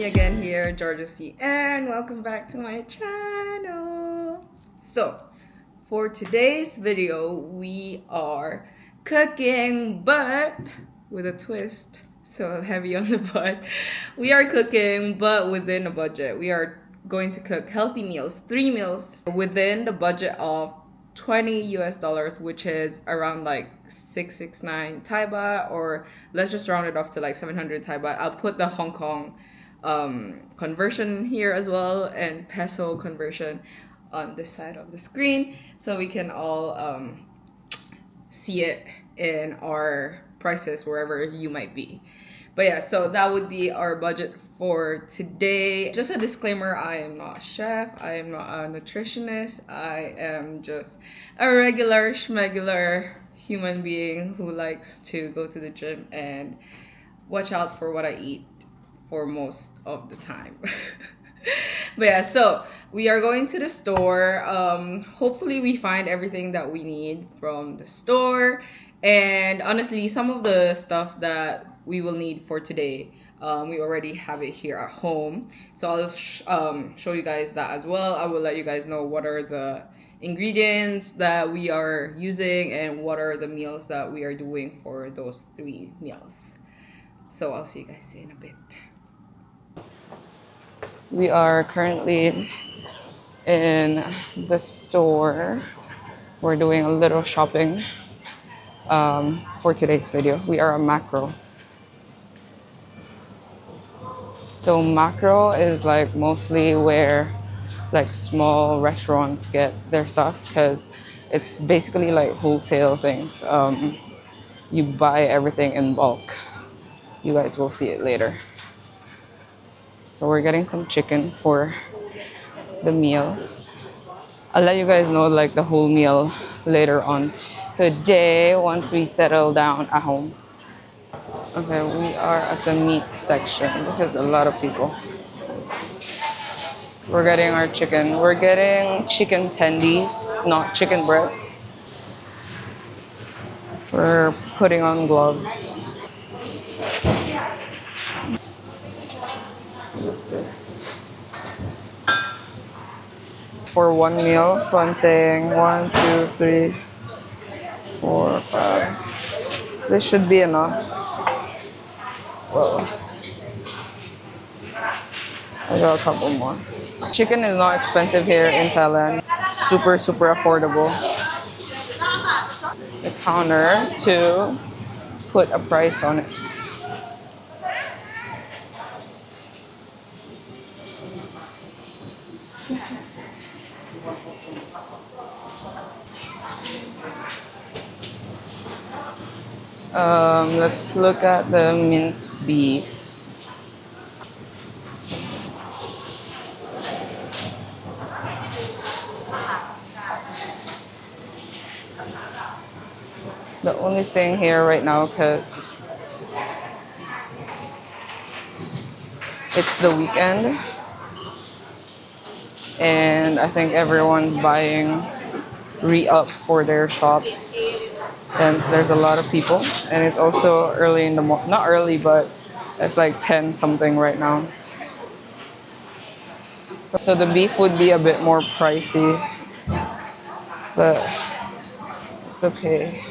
me again here, Georgia C, and welcome back to my channel. So, for today's video, we are cooking, but with a twist. So heavy on the butt. We are cooking, but within a budget. We are going to cook healthy meals, 3 meals within the budget of 20 US dollars, which is around like 669 Thai baht, or let's just round it off to like 700 Thai baht. I'll put the Hong Kong conversion here as well, and peso conversion on this side of the screen, so we can all see it in our prices wherever you might be. But yeah, so that would be our budget for today. Just a disclaimer, I am not a chef, I am not a nutritionist, I am just a regular schmegular human being who likes to go to the gym and watch out for what I eat for most of the time. But yeah, so we are going to the store. Hopefully we find everything that we need from the store. And honestly, some of the stuff that we will need for today, we already have it here at home. So I'll show you guys that as well. I will let you guys know what are the ingredients that we are using and what are the meals that we are doing for those 3 meals. So I'll see you guys in a bit. We are currently in the store. We're doing a little shopping for today's video. We are a macro. So macro is like mostly where like small restaurants get their stuff, because it's basically like wholesale things. You buy everything in bulk. You guys will see it later. So we're getting some chicken for the meal. I'll let you guys know like the whole meal later on today once we settle down at home. Okay, we are at the meat section. This is a lot of people. We're getting our chicken. We're getting chicken tendies, not chicken breast. We're putting on gloves. For one meal, so I'm saying 1, 2, 3, 4, 5. This should be enough. Whoa. I got a couple more. Chicken is not expensive here in Thailand. Super, super affordable. The counter to put a price on it. Let's look at the minced beef. The only thing here right now, because it's the weekend and I think everyone's buying re-up for their shops, and there's a lot of people, and it's also early in the morning. Not early, but it's like 10 something right now. So the beef would be a bit more pricey, but it's okay.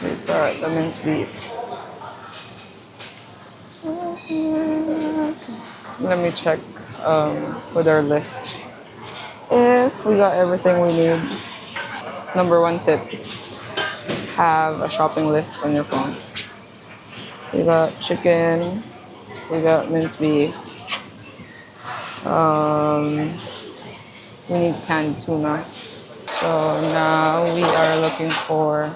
We've got the minced beef. Let me check with our list if we got everything we need. Number 1 tip: have a shopping list on your phone. We got chicken, we got minced beef, we need canned tuna. So now we are looking for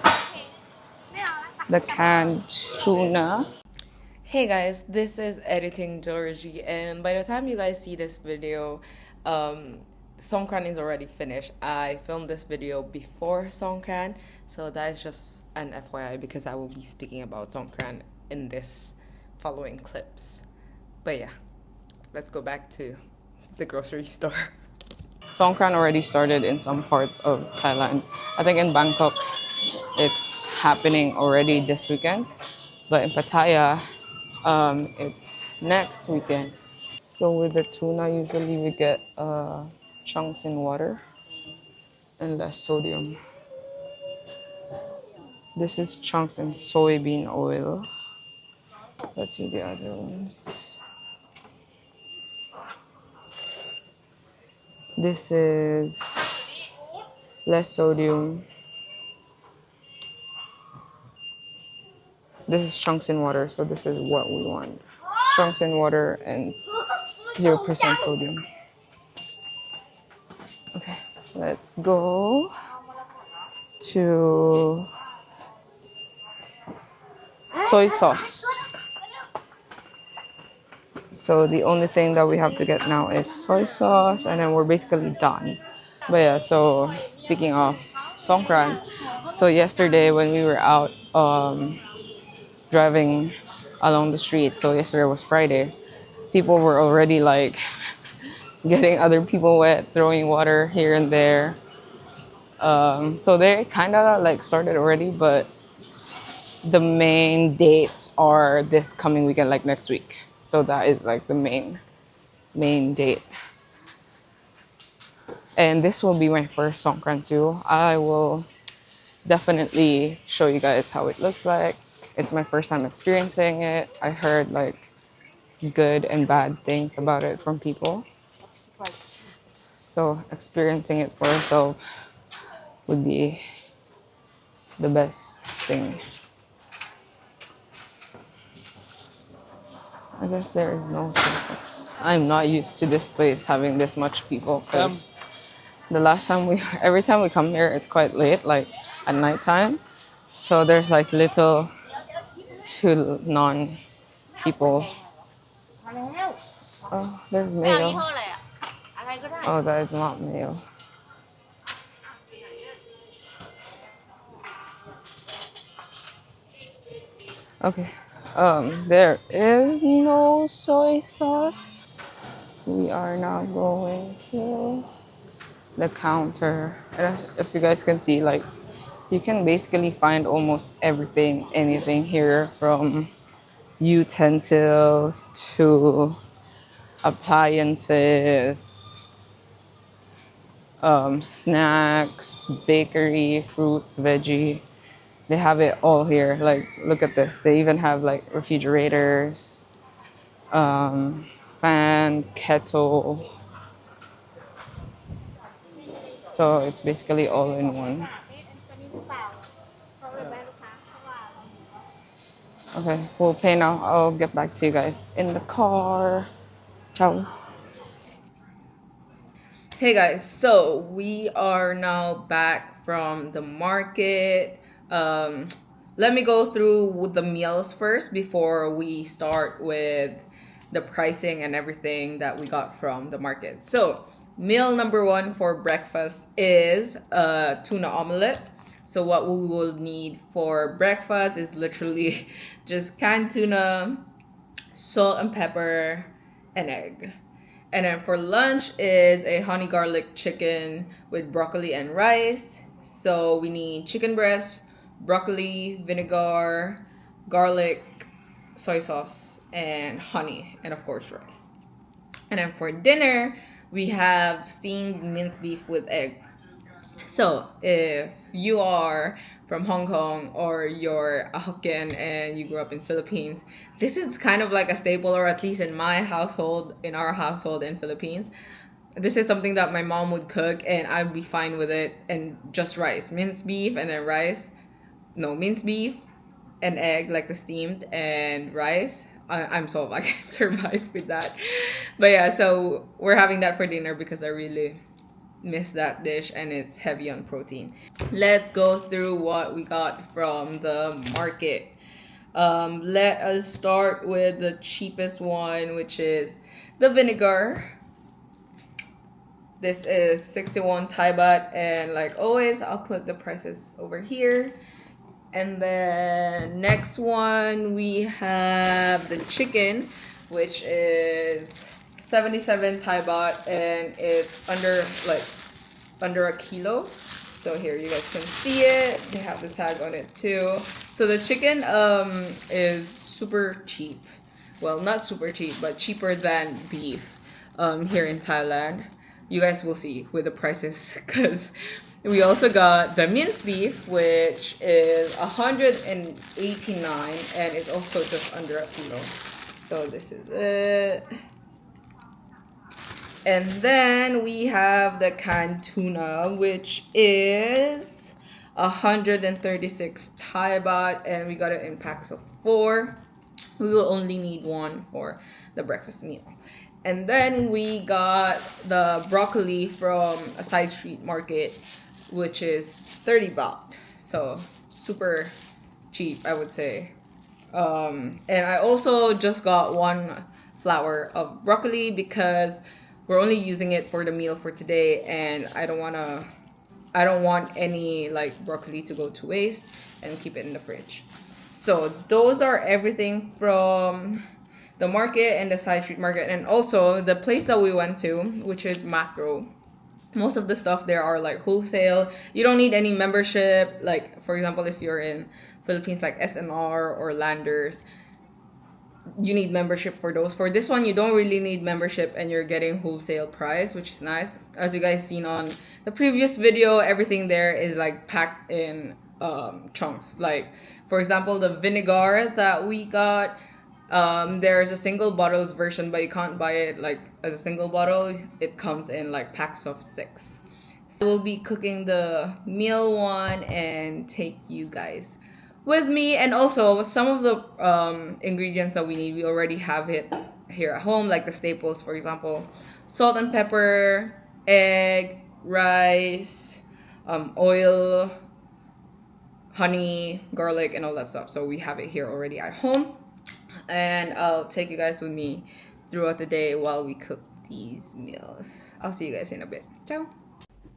the canned tuna. Hey guys, this is Editing Georgie, and by the time you guys see this video, Songkran is already finished. I filmed this video before Songkran, so that is just an FYI because I will be speaking about Songkran in this following clips. But yeah, let's go back to the grocery store. Songkran already started in some parts of Thailand. I think in Bangkok, it's happening already this weekend. But in Pattaya, it's next weekend. So with the tuna, usually we get chunks in water and less sodium. This is chunks in soybean oil. Let's see the other ones. This is less sodium. This is chunks in water, so this is what we want. Chunks in water and 0% sodium. Okay, let's go to soy sauce. So the only thing that we have to get now is soy sauce, and then we're basically done. But yeah, so speaking of Songkran, so yesterday when we were out driving along the street, so yesterday was Friday, people were already like getting other people wet, throwing water here and there. So they kind of like started already, but the main dates are this coming weekend, like next week. So that is like the main date. And this will be my first Songkran too. I will definitely show you guys how it looks like. It's my first time experiencing it. I heard like good and bad things about it from people. So experiencing it for yourself would be the best thing. I guess there is no success. I'm not used to this place having this much people because the last time every time we come here, it's quite late, like at nighttime. So there's like little to none people. Oh, there's mayo. Oh, that is not mayo. Okay. There is no soy sauce. We are now going to the counter. And if you guys can see, like, you can basically find almost everything, anything here, from utensils to appliances, snacks, bakery, fruits, veggie. They have it all here. Like, look at this. They even have like refrigerators, fan, kettle. So it's basically all in one. Okay, we'll pay now. I'll get back to you guys in the car. Ciao. Hey guys, so we are now back from the market. Um, Let me go through the meals first before we start with the pricing and everything that we got from the market. So, meal number one for breakfast is a tuna omelette. So, what we will need for breakfast is literally just canned tuna, salt and pepper, and egg. And then for lunch is a honey garlic chicken with broccoli and rice. So we need chicken breast, broccoli, vinegar, garlic, soy sauce, and honey, and of course rice. And then for dinner, we have steamed minced beef with egg. So, if you are from Hong Kong or you're a Hokkien and you grew up in Philippines, this is kind of like a staple, or at least in my household, in our household in Philippines. This is something that my mom would cook and I'd be fine with it, and just rice, minced beef and then rice. No, minced beef and egg, like the steamed, and rice. I'm so I can survive with that. But yeah, so we're having that for dinner because I really miss that dish and it's heavy on protein. Let's go through what we got from the market. Let us start with the cheapest one, which is the vinegar. This is 61 Thai baht, and like always, I'll put the prices over here. And then next one, we have the chicken, which is 77 Thai baht, and it's under a kilo. So here you guys can see it. They have the tag on it too. So the chicken is super cheap. Well, not super cheap, but cheaper than beef here in Thailand. You guys will see with the prices because we also got the minced beef, which is 189 and it's also just under a kilo. So this is it. And then we have the canned tuna, which is 136 Thai baht, and we got it in packs of 4. We will only need 1 for the breakfast meal. And then we got the broccoli from a side street market, which is 30 baht. So super cheap, I would say. And I also just got 1 flower of broccoli because we're only using it for the meal for today, and I don't want any like broccoli to go to waste, and keep it in the fridge. So those are everything from the market and the side street market, and also the place that we went to, which is Macro. Most of the stuff there are like wholesale. You don't need any membership. Like for example, if you're in Philippines, like SNR or Landers, you need membership for those. For this one, you don't really need membership, and you're getting wholesale price, which is nice. As you guys seen on the previous video, everything there is like packed in chunks. Like for example, the vinegar that we got, there's a single bottles version, but you can't buy it like as a single bottle. It comes in like packs of 6. So we'll be cooking the meal one and take you guys with me. And also some of the ingredients that we need, we already have it here at home, like the staples, for example, salt and pepper, egg, rice, oil, honey, garlic, and all that stuff. So we have it here already at home, and I'll take you guys with me throughout the day while we cook these meals. I'll see you guys in a bit. Ciao.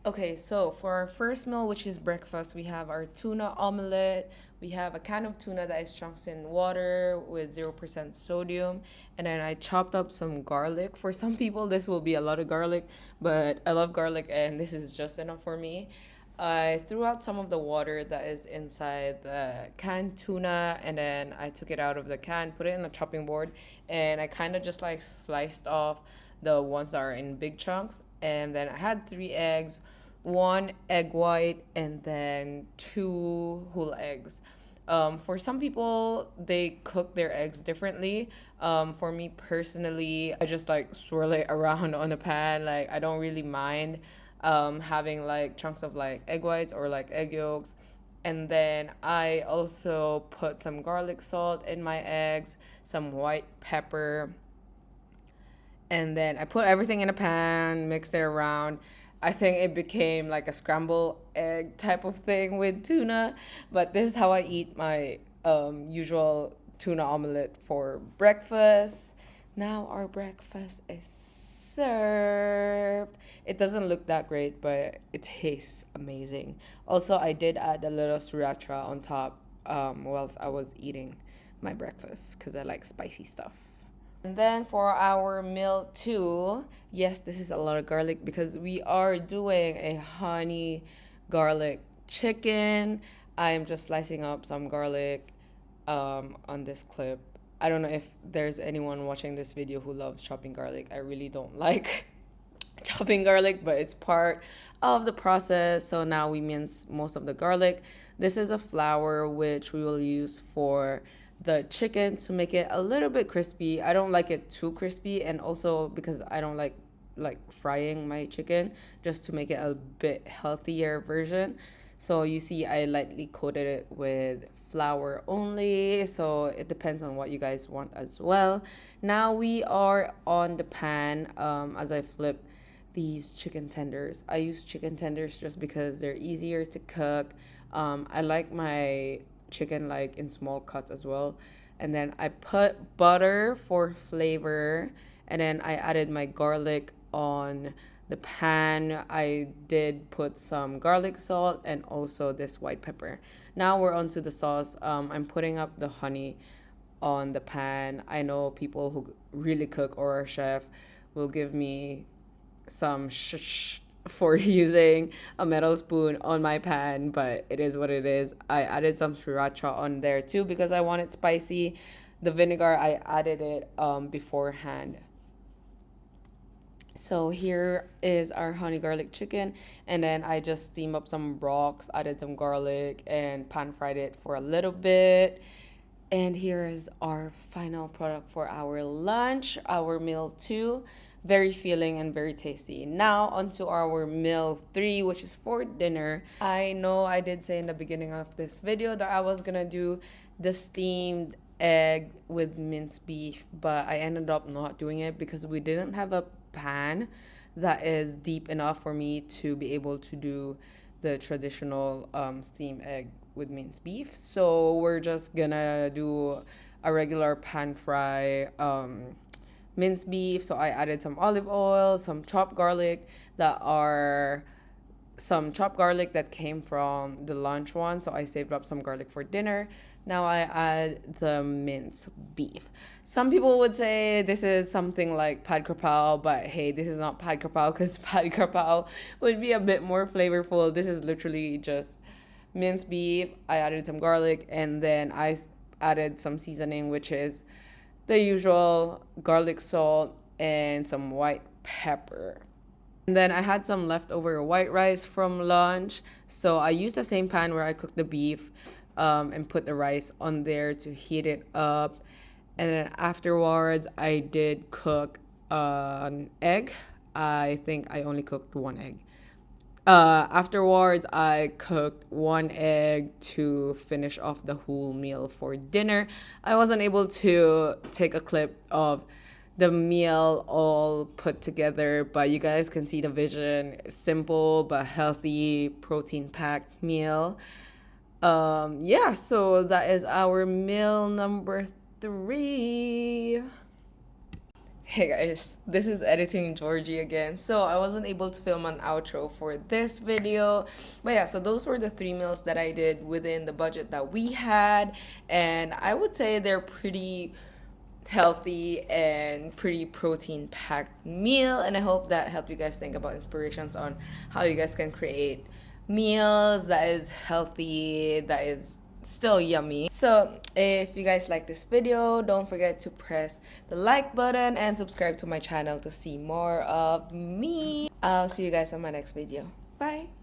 Okay, so for our first meal, which is breakfast, we have our tuna omelette. We have a can of tuna that is chunked in water with 0% sodium. And then I chopped up some garlic. For some people, this will be a lot of garlic, but I love garlic and this is just enough for me. I threw out some of the water that is inside the canned tuna, and then I took it out of the can, put it in the chopping board, and I kind of just like sliced off the ones that are in big chunks. And then I had 3 eggs, 1 egg white, and then 2 whole eggs. For some people, they cook their eggs differently. For me personally, I just like swirl it around on the pan. Like I don't really mind having like chunks of like egg whites or like egg yolks. And then I also put some garlic salt in my eggs, some white pepper, and then I put everything in a pan, mixed it around. I think it became like a scrambled egg type of thing with tuna, but this is how I eat my usual tuna omelet for breakfast. Now our breakfast is served. It doesn't look that great, but it tastes amazing. Also, I did add a little sriracha on top whilst I was eating my breakfast because I like spicy stuff. And then for our meal 2, yes, this is a lot of garlic because we are doing a honey garlic chicken. I am just slicing up some garlic on this clip. I don't know if there's anyone watching this video who loves chopping garlic. I really don't like chopping garlic, but it's part of the process. So now we mince most of the garlic. This is a flour which we will use for the chicken to make it a little bit crispy. I don't like it too crispy, and also because I don't like frying my chicken, just to make it a bit healthier version. So you see I lightly coated it with flour only, so it depends on what you guys want as well. Now we are on the pan as I flip these chicken tenders. I use chicken tenders just because they're easier to cook. I like my chicken like in small cuts as well. And then I put butter for flavor, and then I added my garlic on the pan. I did put some garlic salt and also this white pepper. Now we're onto the sauce. I'm putting up the honey on the pan. I know people who really cook or are chef will give me some for using a metal spoon on my pan, but it is what it is. I added some sriracha on there too because I want it spicy. The vinegar, I added it beforehand. So here is our honey garlic chicken, and then I just steamed up some brocks, added some garlic, and pan fried it for a little bit. And here is our final product for our lunch, our meal 2. Very filling and very tasty. Now onto our meal 3, which is for dinner. I know I did say in the beginning of this video that I was gonna do the steamed egg with minced beef, but I ended up not doing it because we didn't have a pan that is deep enough for me to be able to do the traditional steamed egg with minced beef. So we're just gonna do a regular pan fry minced beef. So I added some olive oil, some chopped garlic that came from the lunch one. So I saved up some garlic for dinner. Now I add the minced beef. Some people would say this is something like pad krapao, but hey, this is not pad krapao because pad krapao would be a bit more flavorful. This is literally just minced beef. I added some garlic, and then I added some seasoning, which is the usual garlic, salt, and some white pepper. And then I had some leftover white rice from lunch, so I used the same pan where I cooked the beef and put the rice on there to heat it up. And then afterwards, I did cook an egg. I think I only cooked one egg. Afterwards, I cooked one egg to finish off the whole meal for dinner. I wasn't able to take a clip of the meal all put together, but you guys can see the vision. Simple but healthy, protein-packed meal. Yeah, so that is our meal number 3. Hey guys, this is Editing Georgie again. So I wasn't able to film an outro for this video. But yeah, so those were the 3 meals that I did within the budget that we had. And I would say they're pretty healthy and pretty protein-packed meal. And I hope that helped you guys think about inspirations on how you guys can create meals that is healthy, that is still yummy. So if you guys like this video, don't forget to press the like button and subscribe to my channel to see more of me. I'll see you guys on my next video. Bye.